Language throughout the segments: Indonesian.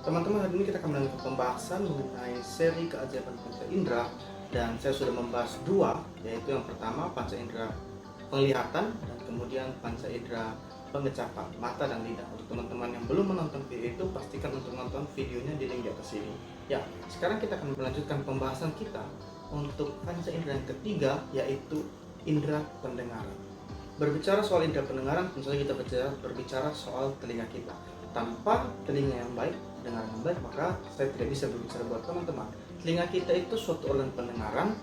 Teman-teman, hari ini kita akan melanjutkan pembahasan mengenai seri keajaiban panca indera, dan saya sudah membahas dua, yaitu yang pertama panca indera penglihatan dan kemudian panca indera pengecapan mata dan lidah. Untuk teman-teman yang belum menonton video itu, pastikan untuk menonton videonya di link di atas ini. Ya, sekarang kita akan melanjutkan pembahasan kita untuk panca indera yang ketiga, yaitu indera pendengaran. Berbicara soal indera pendengaran, tentu saja kita berbicara soal telinga kita. Tanpa telinga yang baik, pendengaran yang baik, maka saya tidak bisa berbicara buat teman-teman. Telinga kita itu suatu organ pendengaran,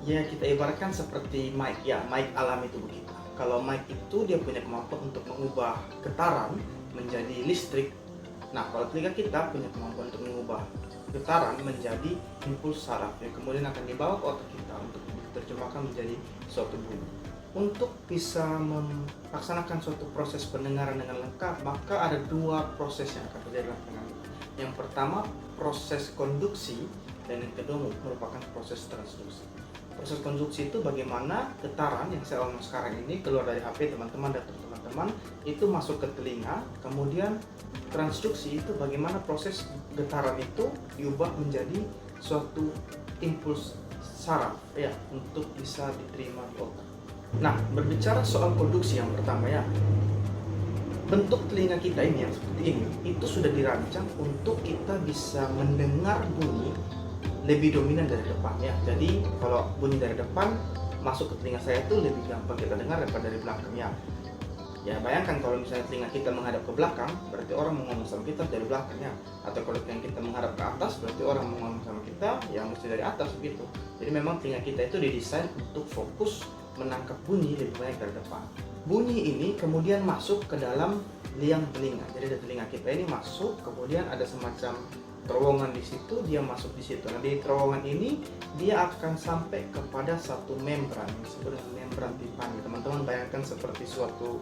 ya kita ibaratkan seperti mic, ya mic alami tubuh kita. Kalau mic itu dia punya kemampuan untuk mengubah getaran menjadi listrik. Nah, kalau telinga kita punya kemampuan untuk mengubah getaran menjadi impuls saraf yang kemudian akan dibawa ke otak kita untuk diterjemahkan menjadi suatu bunyi. Untuk bisa melaksanakan suatu proses pendengaran dengan lengkap, maka ada dua proses yang akan terjadi dalam pendengaran. Yang pertama, proses konduksi, dan yang kedua merupakan proses transduksi. Proses konduksi itu bagaimana getaran yang saya omong sekarang ini keluar dari HP teman-teman dan teman-teman itu masuk ke telinga. Kemudian transduksi itu bagaimana proses getaran itu diubah menjadi suatu impuls saraf, ya, untuk bisa diterima di otak. Nah, berbicara soal konduksi yang pertama, ya, bentuk telinga kita ini yang seperti ini itu sudah dirancang untuk kita bisa mendengar bunyi lebih dominan dari depan, ya. Jadi kalau bunyi dari depan masuk ke telinga saya itu lebih gampang kita dengar daripada dari belakang, ya. Ya, bayangkan kalau misalnya telinga kita menghadap ke belakang, berarti orang mau ngomong sama kita dari belakang, ya. Atau kalau telinga kita menghadap ke atas, berarti orang mau ngomong sama kita yang mesti dari atas, begitu. Jadi memang telinga kita itu didesain untuk fokus menangkap bunyi lebih banyak dari depan. Bunyi ini kemudian masuk ke dalam liang telinga. Jadi dari telinga kita ini masuk, kemudian ada semacam terowongan di situ, dia masuk di situ. Nah, di terowongan ini dia akan sampai kepada satu membran yang disebut dengan membran timpani. Teman-teman bayangkan seperti suatu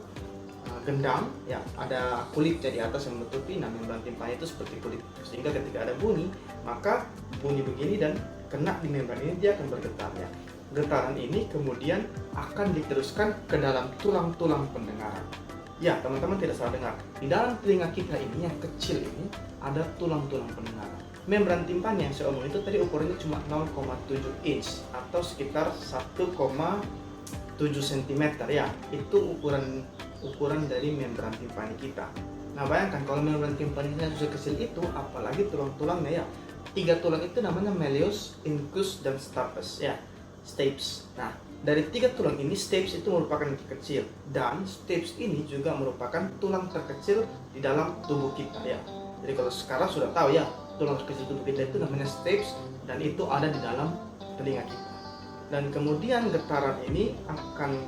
gendang, ya, ada kulitnya di atas yang menutupi. Nah, membran timpani itu seperti kulit, sehingga ketika ada bunyi, maka bunyi begini dan kena di membran ini dia akan bergetar, ya. Getaran ini kemudian akan diteruskan ke dalam tulang-tulang pendengaran. Ya, teman-teman tidak salah dengar. Di dalam telinga kita ini yang kecil ini ada tulang-tulang pendengaran. Membran timpani yang saya omong itu tadi ukurannya cuma 0,7 inch atau sekitar 1,7 cm, ya. Itu ukuran dari membran timpani kita. Nah, bayangkan kalau membran timpaninya sudah kecil itu, apalagi tulang-tulangnya, ya. 3 tulang itu namanya malleus, incus, dan stapes, ya. Stapes. Nah, dari 3 tulang ini, stapes itu merupakan yang terkecil, dan stapes ini juga merupakan tulang terkecil di dalam tubuh kita, ya. Jadi kalau sekarang sudah tahu, ya, tulang terkecil tubuh kita itu namanya stapes, dan itu ada di dalam telinga kita. Dan kemudian getaran ini akan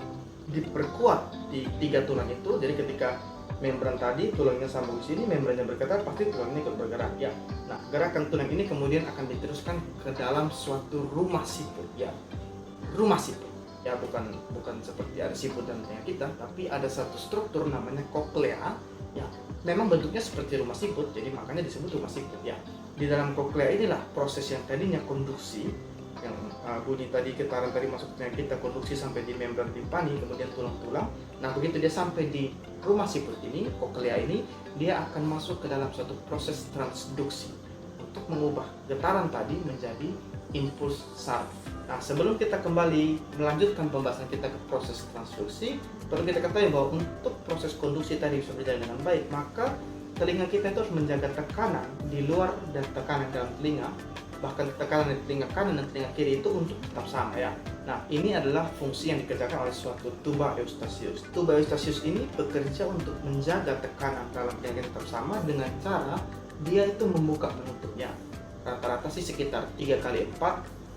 diperkuat di 3 tulang itu. Jadi ketika membran tadi tulangnya sambung di sini, membrannya bergetar, pasti tulang ini ikut bergerak, ya. Nah, gerakan tulang ini kemudian akan diteruskan ke dalam suatu rumah siput, ya. Rumah siput, ya, bukan seperti ada siput dan telinga kita, tapi ada satu struktur namanya koklea, ya. Memang bentuknya seperti rumah siput, jadi makanya disebut rumah siput, ya. Di dalam koklea inilah proses yang tadinya konduksi, yang bunyi tadi, getaran tadi masuk ke telinga kita, konduksi sampai di membran timpani, kemudian tulang-tulang. Nah, begitu dia sampai di rumah siput ini, koklea ini, dia akan masuk ke dalam suatu proses transduksi untuk mengubah getaran tadi menjadi impuls saraf. Nah, sebelum kita kembali melanjutkan pembahasan kita ke proses transduksi, perlu kita ketahui bahwa untuk proses konduksi tadi bisa berjalan dengan baik, maka telinga kita itu harus menjaga tekanan di luar dan tekanan dalam telinga, bahkan tekanan di telinga kanan dan telinga kiri itu untuk tetap sama, ya. Nah, ini adalah fungsi yang dikerjakan oleh suatu tuba eustasius. Tuba eustasius ini bekerja untuk menjaga tekanan dalam telinga tetap sama dengan cara dia itu membuka menutupnya. Rata-rata sih sekitar 3x4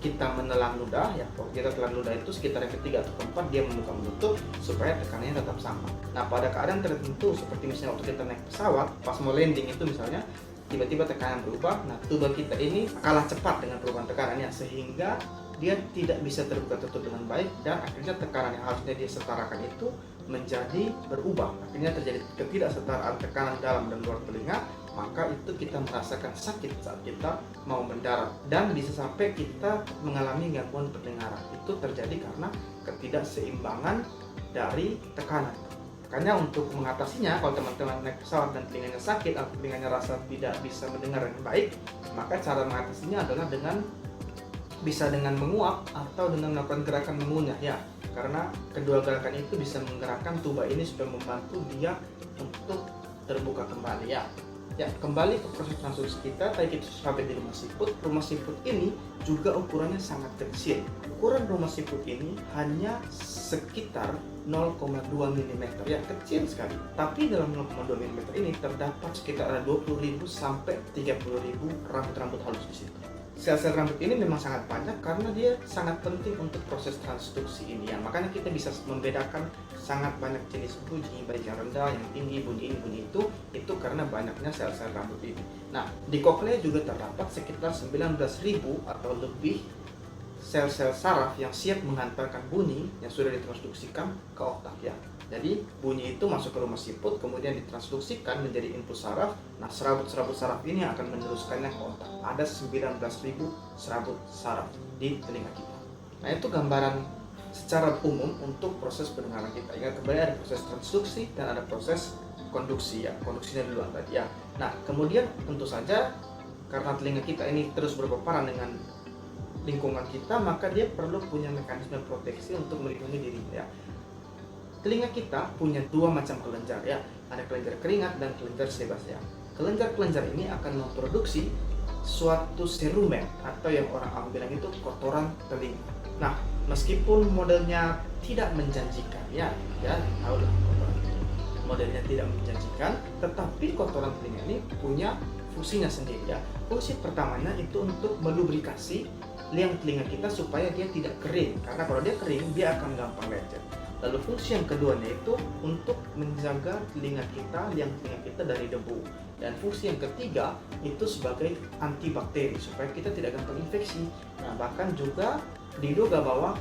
kita menelan ludah, ya. Kalau kita telan ludah itu sekitar yang ketiga atau keempat dia membuka menutup supaya tekanannya tetap sama. Nah, pada keadaan tertentu seperti misalnya waktu kita naik pesawat, pas mau landing itu misalnya tiba-tiba tekanan berubah, nah tuba kita ini kalah cepat dengan perubahan tekanannya sehingga dia tidak bisa terbuka tutup dengan baik, dan akhirnya tekanan yang harusnya dia setarakan itu menjadi berubah. Akhirnya terjadi ketidaksetaraan tekanan dalam dan luar telinga, maka itu kita merasakan sakit saat kita mau mendarat, dan bisa sampai kita mengalami gangguan pendengaran. Itu terjadi karena ketidakseimbangan dari tekanan. Makanya untuk mengatasinya, kalau teman-teman naik pesawat dan telinganya sakit atau telinganya rasa tidak bisa mendengar dengan baik, maka cara mengatasinya adalah bisa dengan menguap atau dengan melakukan gerakan mengunyah ya. Karena kedua gerakan itu bisa menggerakkan tuba ini supaya membantu dia untuk terbuka kembali ya. Ya, kembali ke proses transduksi kita, tadi kita sampai di rumah siput. Rumah siput ini juga ukurannya sangat kecil. Ukuran rumah siput ini hanya sekitar 0,2 mm ya, kecil sekali. Tapi dalam 0,2 mm ini terdapat sekitar ada 20.000 sampai 30.000 rambut-rambut halus di situ. Sel-sel rambut ini memang sangat banyak karena dia sangat penting untuk proses transduksi ini ya. Makanya kita bisa membedakan sangat banyak jenis bunyi, baik yang rendah, yang tinggi, bunyi ini, bunyi itu karena banyaknya sel-sel rambut ini. Nah, di koklea juga terdapat sekitar 19.000 atau lebih sel-sel saraf yang siap mengantarkan bunyi yang sudah ditransduksikan ke otak ya. Jadi bunyi itu masuk ke rumah siput, kemudian ditransduksikan menjadi input saraf. Nah, serabut-serabut saraf ini akan meneruskannya ke otak. Ada 19.000 serabut saraf di telinga kita. Nah, itu gambaran secara umum untuk proses pendengaran kita. Ingat kembali ada proses transduksi dan ada proses konduksi ya. Konduksinya duluan tadi ya. Nah, kemudian tentu saja karena telinga kita ini terus berpaparan dengan lingkungan kita, maka dia perlu punya mekanisme proteksi untuk melindungi dirinya ya. Telinga kita punya dua macam kelenjar ya, ada kelenjar keringat dan kelenjar sebas ya. Kelenjar-kelenjar ini akan memproduksi suatu serumen atau yang orang awam bilang itu kotoran telinga. Nah, meskipun modelnya tidak menjanjikan ya tahu lah kotoran modelnya tidak menjanjikan, tetapi kotoran telinga ini punya fungsinya sendiri ya. Fungsi pertamanya itu untuk melubrikasi liang telinga kita supaya dia tidak kering, karena kalau dia kering dia akan gampang lecet. Lalu fungsi yang keduanya itu untuk menjaga liang telinga kita dari debu. Dan fungsi yang ketiga itu sebagai antibakteri supaya kita tidak gampang infeksi. Nah, bahkan juga diduga bahwa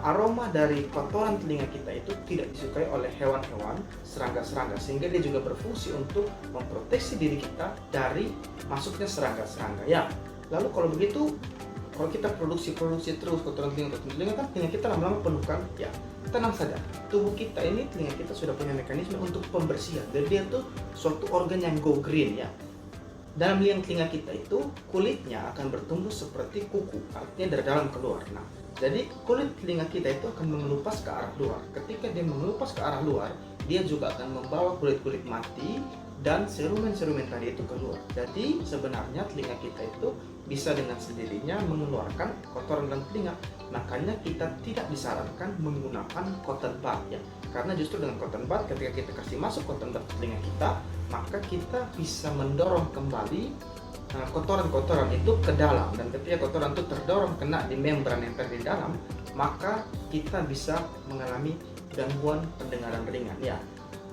aroma dari kotoran telinga kita itu tidak disukai oleh hewan-hewan, serangga-serangga, sehingga dia juga berfungsi untuk memproteksi diri kita dari masuknya serangga-serangga ya. Lalu kalau begitu, kalau kita produksi terus kotoran telinga kan telinga kita lama-lama penuh kan ya. Tenang saja, tubuh kita ini, telinga kita sudah punya mekanisme untuk pembersihan. Jadi dia tuh suatu organ yang go green ya. Dalam liang telinga kita itu kulitnya akan bertumbuh seperti kuku, artinya dari dalam keluar. Nah, jadi kulit telinga kita itu akan mengelupas ke arah luar. Ketika dia mengelupas ke arah luar, dia juga akan membawa kulit-kulit mati dan serumen-serumen tadi itu keluar. Jadi sebenarnya telinga kita itu bisa dengan sendirinya mengeluarkan kotoran dalam telinga. Makanya kita tidak disarankan menggunakan cotton bud ya. Karena justru dengan cotton bud, ketika kita kasih masuk cotton bud ke telinga kita, maka kita bisa mendorong kembali kotoran-kotoran itu ke dalam. Dan ketika kotoran itu terdorong kena di membran yang tadi di dalam, maka kita bisa mengalami gangguan pendengaran ringan ya.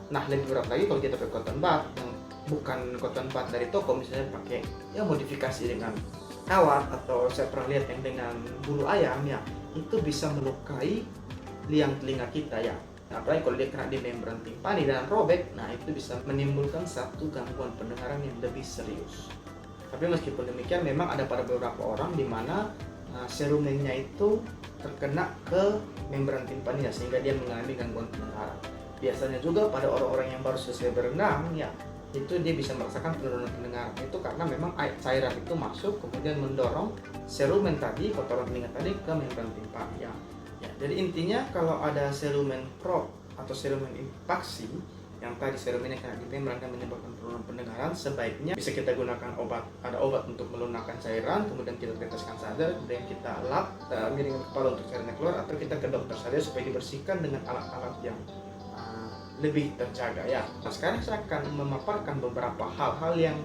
Nah, lebih berat lagi kalau kita pakai cotton bud yang bukan cotton bud dari toko, misalnya pakai ya modifikasi dengan kawat, atau saya pernah lihat yang dengan bulu ayam ya, itu bisa melukai liang telinga kita ya. Nah, apalagi kalau dia kena di membran timpani dan robek, nah itu bisa menimbulkan satu gangguan pendengaran yang lebih serius. Tapi meskipun demikian, memang ada pada beberapa orang di mana serumennya itu terkena ke membran timpaninya sehingga dia mengalami gangguan pendengaran. Biasanya juga pada orang-orang yang baru selesai berenang ya, itu dia bisa merasakan penurunan pendengaran. Itu karena memang cairan itu masuk kemudian mendorong serumen tadi, kotoran telinga tadi ke membran timpani ya. Jadi intinya kalau ada serumen prop atau serumen impaksi yang tadi serumennya kena di membran dan menyebabkan penurunan pendengaran, sebaiknya bisa kita gunakan obat. Ada obat untuk melunakkan cairan, kemudian kita teteskan saja, kemudian kita lap miringkan kepala untuk cairannya keluar, atau kita ke dokter saja supaya dibersihkan dengan alat-alat yang lebih terjaga ya. Nah, sekarang saya akan memaparkan beberapa hal-hal yang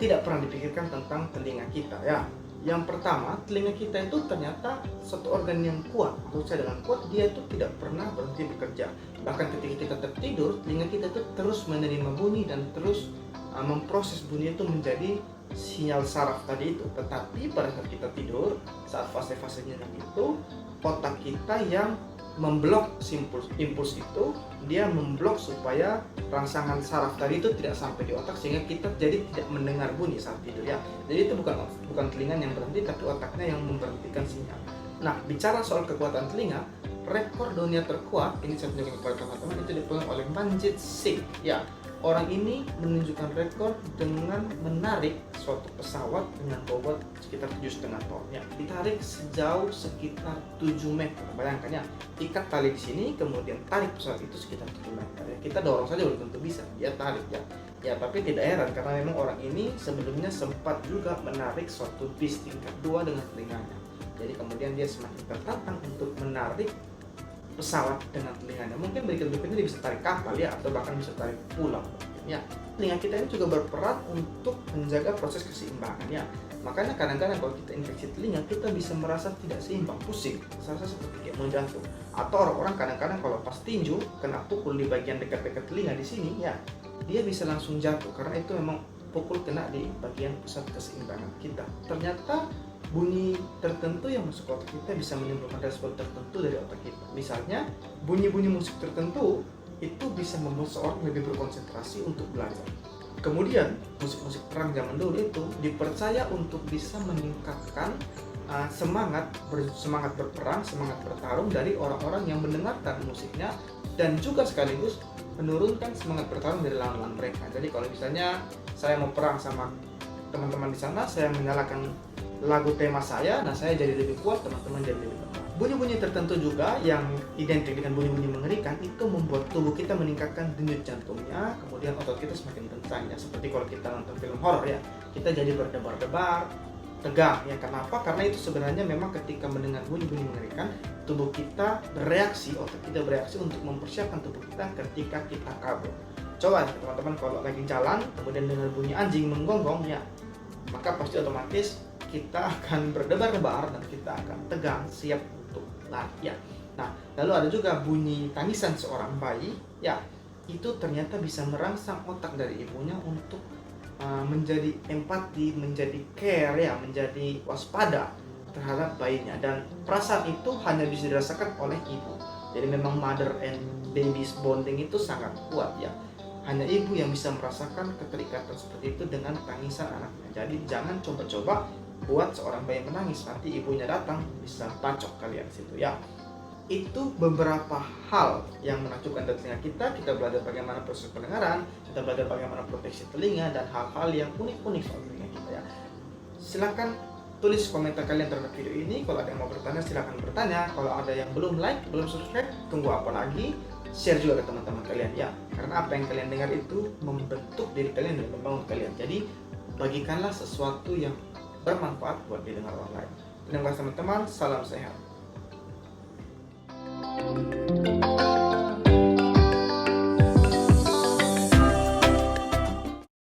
tidak pernah dipikirkan tentang telinga kita ya. Yang pertama, telinga kita itu ternyata satu organ yang kuat. Menurut saya dengan kuat, dia itu tidak pernah berhenti bekerja. Bahkan ketika kita tertidur, telinga kita itu terus menerima bunyi dan terus memproses bunyi itu menjadi sinyal saraf tadi itu. Tetapi pada saat kita tidur, saat fase-fasenya itu, otak kita yang memblok impuls itu, dia memblok supaya rangsangan saraf tadi itu tidak sampai di otak, sehingga kita jadi tidak mendengar bunyi saat tidur ya. Jadi itu bukan telinga yang berhenti, tapi otaknya yang memberhentikan sinyal. Nah, bicara soal kekuatan telinga, rekor dunia terkuat ini saya tunjukkan kepada teman-teman itu dipegang oleh Manjit Singh. Ya, orang ini menunjukkan rekor dengan menarik suatu pesawat dengan bobot sekitar 7,5 ton. Ya, ditarik sejauh sekitar 7 meter. Bayangkan ya, ikat tali di sini, kemudian tarik pesawat itu sekitar 7 meter. Ya, kita dorong saja belum tentu bisa, dia tarik ya. Ya, tapi tidak heran karena memang orang ini sebelumnya sempat juga menarik suatu bis tingkat 2 dengan telinganya. Jadi kemudian dia semakin tertantang untuk menarik pesawat dengan telinganya. Mungkin berikut-berikutnya dia bisa tarik kapal ya, atau bahkan bisa tarik pulau. Ya, telinga kita ini juga berperan untuk menjaga proses keseimbangan ya. Makanya kadang-kadang kalau kita infeksi telinga, kita bisa merasa tidak seimbang, pusing, serasa seperti kayak mau jatuh. Atau orang-orang kadang-kadang kalau pas tinju kena pukul di bagian dekat-dekat telinga di sini ya, dia bisa langsung jatuh karena itu memang pukul kena di bagian pusat keseimbangan kita. Ternyata bunyi tertentu yang masuk ke otak kita bisa menimbulkan respon tertentu dari otak kita. Misalnya, bunyi-bunyi musik tertentu itu bisa membuat seorang lebih berkonsentrasi untuk belajar. Kemudian, musik-musik perang zaman dulu itu dipercaya untuk bisa meningkatkan semangat berperang, semangat bertarung dari orang-orang yang mendengarkan musiknya, dan juga sekaligus menurunkan semangat bertarung dari lawan-lawan mereka. Jadi kalau misalnya saya mau perang sama teman-teman di sana, saya menyalakan lagu tema saya, nah saya jadi lebih kuat, teman-teman jadi lebih lemah. Bunyi-bunyi tertentu juga yang identik dengan bunyi-bunyi mengerikan itu membuat tubuh kita meningkatkan denyut jantungnya, kemudian otot kita semakin kencang ya. Seperti kalau kita nonton film horor ya, kita jadi berdebar-debar, tegang ya. Kenapa? Karena itu sebenarnya memang ketika mendengar bunyi-bunyi mengerikan, tubuh kita bereaksi, otot kita bereaksi untuk mempersiapkan tubuh kita ketika kita kabur. Coba teman-teman kalau lagi jalan kemudian dengar bunyi anjing menggonggong ya, maka pasti otomatis kita akan berdebar-debar dan kita akan tegang siap untuk lari ya. Nah, lalu ada juga bunyi tangisan seorang bayi ya, itu ternyata bisa merangsang otak dari ibunya untuk menjadi empati, menjadi care ya, menjadi waspada terhadap bayinya, dan perasaan itu hanya bisa dirasakan oleh ibu. Jadi memang mother and baby's bonding itu sangat kuat ya. Hanya ibu yang bisa merasakan keterikatan seperti itu dengan tangisan anaknya. Jadi jangan coba-coba buat seorang bayi menangis, nanti ibunya datang bisa bacok kalian situ ya. Itu beberapa hal yang menakjubkan dari telinga kita. Kita belajar bagaimana proses pendengaran, kita belajar bagaimana proteksi telinga, dan hal-hal yang unik-unik soal telinga kita ya. Silakan tulis komentar kalian terhadap video ini. Kalau ada yang mau bertanya silakan bertanya. Kalau ada yang belum like, belum subscribe, tunggu apa lagi? Share juga ke teman-teman kalian ya, karena apa yang kalian dengar itu membentuk diri kalian dan membangun kalian. Jadi bagikanlah sesuatu yang bermanfaat buat didengar orang lain. Terima kasih teman-teman, salam sehat.